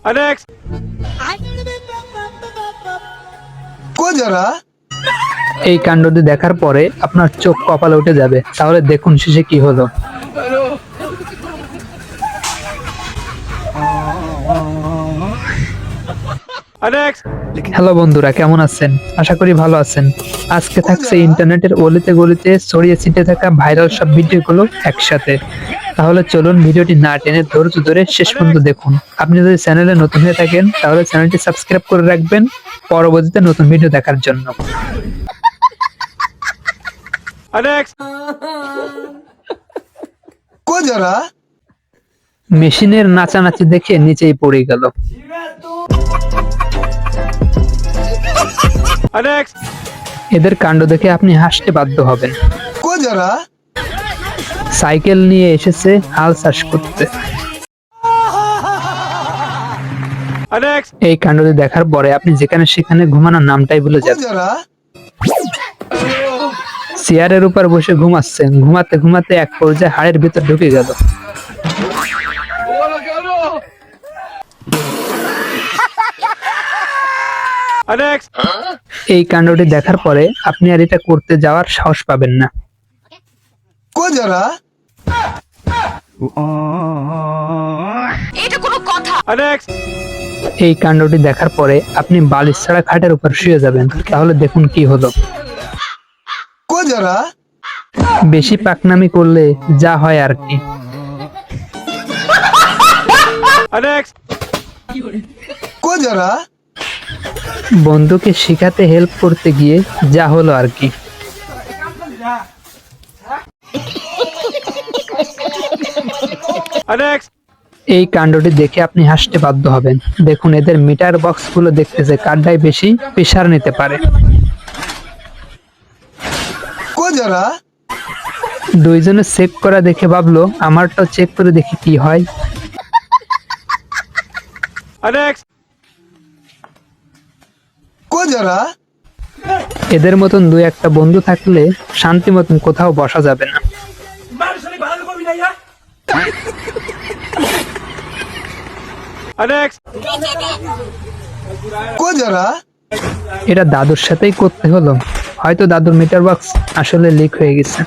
Next. এই কাণ্ডটি দেখার পরে আপনার চোখ কপালে উঠে যাবে। তাহলে দেখুন শেষে কি হলো। Next. হ্যালো বন্ধুরা, কেমন আছেন? আশা করি ভালো আছেন। আজকে থাকছে ইন্টারনেটের অলিতে গলিতে ছড়িয়ে ছিটে থাকা ভাইরাল সব ভিডিওগুলো একসাথে। তাহলে চলুন ভিডিওটি না টেনে ধৈর্য ধরে শেষ পর্যন্ত দেখুন। আপনি যদি চ্যানেলে নতুন হয়ে থাকেন তাহলে চ্যানেলটি সাবস্ক্রাইব করে রাখবেন পরবর্তীতে নতুন ভিডিও দেখার জন্য। Next. মেশিনের নাচানাচি দেখে নিচেই পড়ে গেল। Next. এদের কাণ্ড দেখে আপনি হাসতে বাধ্য হবেন। সাইকেল নিয়ে এসেছে হাল চাষ করতে। Next. এই কাণ্ডটি দেখার পরে আপনি যেখানে সেখানে ঘুমানোর নামটাই ভুলে যাবেন। চেয়ারের উপর বসে ঘুমাচ্ছেন, ঘুমাতে ঘুমাতে এক পর্যায়ে হাড়ের ভিতর ঢুকে গেল। Next. এই কাণ্ডটি দেখার পরে আপনি আর এটা করতে যাওয়ার সাহস পাবেন না। Next. এই কাণ্ডটি দেখার পরে আপনি বালিশ ছাড়া খাটের উপর শুয়ে যাবেন। তাহলে দেখুন কি হলো। বেশি পাকনামি করলে যা হয় আর কি। Next. বন্ধুকে শিখাতে হেল্প করতে গিয়ে যা হলো আর কি। Next. এই কাণ্ডটি দেখে আপনি হাসতে বাধ্য হবেন। দেখুন এদের মিটার বক্স গুলো দেখতেছে কারটাই বেশি প্রেসার নিতে পারে। দুইজনে চেক করা দেখে ভাবলো আমারটাও চেক করে দেখি কি হয়। Next. এদের মতন দুই একটা বন্ধু থাকলে শান্তি মতন কোথাও বসা যাবে না। Next. এটা দাদুর সাথেই করতে হলো। হয়তো দাদুর মিটার বক্স আসলে লিক হয়ে গেছে।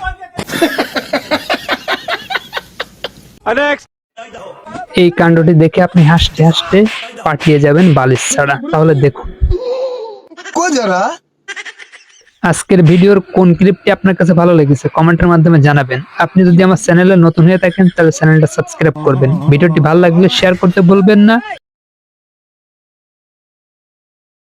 Next. এই কাণ্ডটি দেখে আপনি হাসতে হাসতে পাঠিয়ে যাবেন বালিশ ছাড়া। তাহলে দেখুন। আজকের ভিডিওর কোন ক্লিপটি আপনার কাছে ভালো লেগেছে কমেন্টের মাধ্যমে জানাবেন। আপনি যদি আমার চ্যানেলে নতুন হয়ে থাকেন তাহলে চ্যানেলটা সাবস্ক্রাইব করবেন। ভিডিওটি ভালো লাগলে শেয়ার করতে ভুলবেন না।